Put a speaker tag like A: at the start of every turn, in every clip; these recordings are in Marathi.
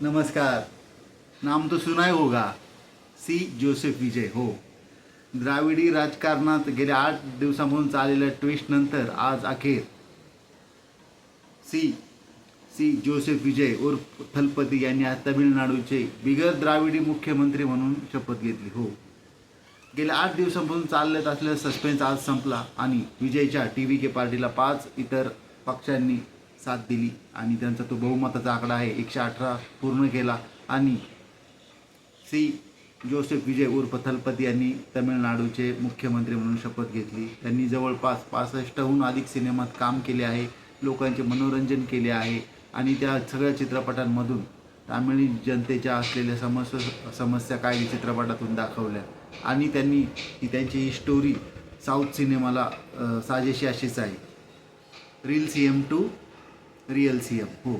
A: नमस्कार। नाम तो सुना ही होगा, सी जोसेफ विजय। हो, द्राविडी राजकारणात गेल्या 8 दिवसांपासून चाललेल्या ट्विस्टनंतर आज अखेर सी सी जोसेफ विजय उर्फ थलपती यांनी आज तामिळनाडूचे बिगर द्राविडी मुख्यमंत्री म्हणून शपथ घेतली। हो, गेल्या 8 दिवसांपासून चालत असलेला सस्पेन्स आज संपला आणि विजयच्या TVK पार्टीला 5 इतर पक्षांनी साथ दिली आणि त्यांचा तो बहुमताचा आकडा आहे 118 पूर्ण केला आणि सी जोसेफ विजय उर्फ थलपती यांनी तमिळनाडूचे मुख्यमंत्री म्हणून शपथ घेतली। त्यांनी जवळपास 65हून अधिक सिनेमात काम केले आहे, लोकांचे मनोरंजन केले आहे आणि त्या सगळ्या चित्रपटांमधून तामिळी जनतेच्या असलेल्या समस्या काही चित्रपटातून दाखवल्या आणि त्यांनी त्यांची ही स्टोरी साऊथ सिनेमाला साजेशी अशीच आहे, reel CM to real CM। हो,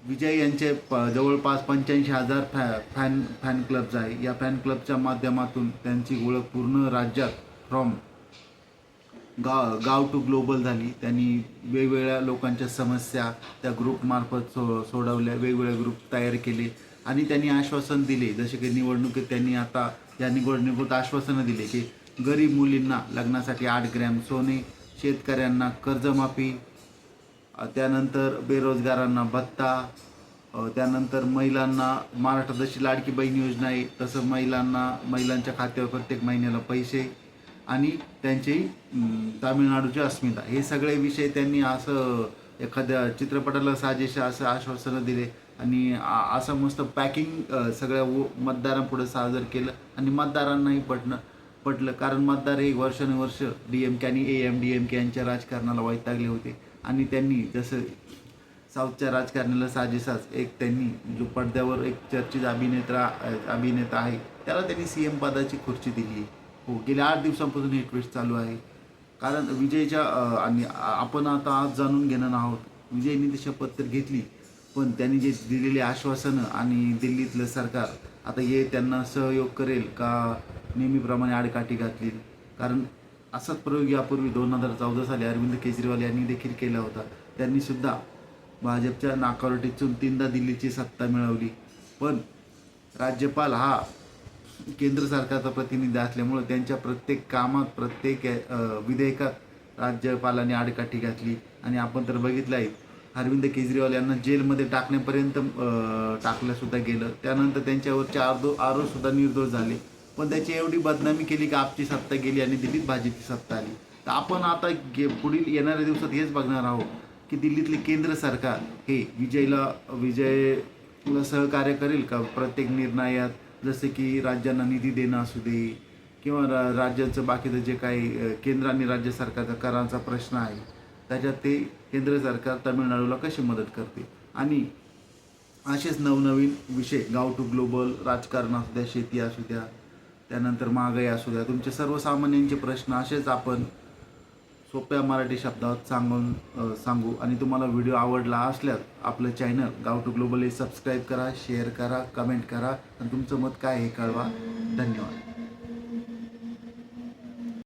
A: विजय यांचे जवळपास 85,000 फॅन क्लब्स आहे। या फॅन क्लबच्या माध्यमातून त्यांची ओळख पूर्ण राज्यात फ्रॉम गाव टू ग्लोबल झाली। त्यांनी वेगवेगळ्या लोकांच्या समस्या त्या ग्रुपमार्फत सोडवल्या, वेगवेगळे ग्रुप तयार केले आणि त्यांनी आश्वासन दिले, जसे की निवडणुकीत त्यांनी आता या निवडणुकीत आश्वासनं दिले की गरीब मुलींना लग्नासाठी 8 ग्रॅम सोने, शेतकऱ्यांना कर्जमाफी, त्यानंतर बेरोजगारांना भत्ता, त्यानंतर महिलांना महाराष्ट्रात जशी लाडकी बहीण योजना आहे तसं महिलांच्या खात्यावर प्रत्येक महिन्याला पैसे आणि त्यांची तामिळनाडूची अस्मिता, हे सगळे विषय त्यांनी असं एखाद्या चित्रपटाला साजेसे असं आश्वासनं दिले आणि असं मस्त पॅकिंग सगळ्या मतदारांपुढे सादर केलं आणि मतदारांनाही पटलं कारण मतदार हे वर्षानुवर्ष DMK आणि AMDMK यांच्या राजकारणाला वैतागले होते आणि त्यांनी जसं साऊथच्या राजकारणाला साजेसाच एक त्यांनी जो पडद्यावर एक चर्चित अभिनेता आहे त्याला त्यांनी CM पदाची खुर्ची दिली आहे। हो, गेल्या 8 दिवसांपासून हे ट्विस्ट चालू आहे कारण विजयच्या आणि आपण आता आज जाणून घेणार आहोत, विजयने ती शपथ तर घेतली पण त्यांनी जे दिलेले आश्वासनं आणि दिल्लीतलं सरकार आता हे त्यांना सहयोग करेल का नेहमीप्रमाणे आडकाठी घातली, कारण असाच प्रयोग यापूर्वी 2014 साली अरविंद केजरीवाल यांनी देखील केला होता। त्यांनी सुद्धा भाजपच्या नाकावर टिचून 3दा दिल्लीची सत्ता मिळवली, पण राज्यपाल हा केंद्र सरकारचा प्रतिनिधी असल्यामुळे त्यांच्या प्रत्येक कामात प्रत्येक विधेयकात राज्यपालांनी आडकाठी घातली आणि आपण तर बघितलं आहे अरविंद केजरीवाल यांना जेलमध्ये टाकण्यापर्यंत टाकलंसुद्धा गेलं, त्यानंतर त्यांच्यावरचे आरोपसुद्धा निर्दोष झाले, पण त्याची एवढी बदनामी केली की आपची सत्ता गेली आणि दिल्लीत भाजपची सत्ता आली। तर आपण आता पुढील येणाऱ्या दिवसात हेच बघणार आहोत की दिल्लीतले केंद्र सरकार हे विजयला सहकार्य करेल का प्रत्येक निर्णयात, जसे की राज्यांना निधी देणं असू दे किंवा राज्यांचं बाकीचं जे काही केंद्र आणि राज्य सरकारचा करांचा प्रश्न आहे त्याच्यात ते केंद्र सरकार तामिळनाडूला कशी मदत करते आणि असेच नवनवीन विषय गाव टू ग्लोबल, राजकारण असू द्या, शेती असू द्या, त्यानंतर महागाई असू द्या, तुमचे सर्वसामान्यांचे प्रश्न असेच आपण सोप्या मराठी शब्दात सांगू आणि तुम्हाला व्हिडिओ आवडला असल्यास आपलं चॅनल गाव टू ग्लोबल हे सबस्क्राईब करा, शेअर करा, कमेंट करा आणि तुमचं मत काय हे कळवा। धन्यवाद।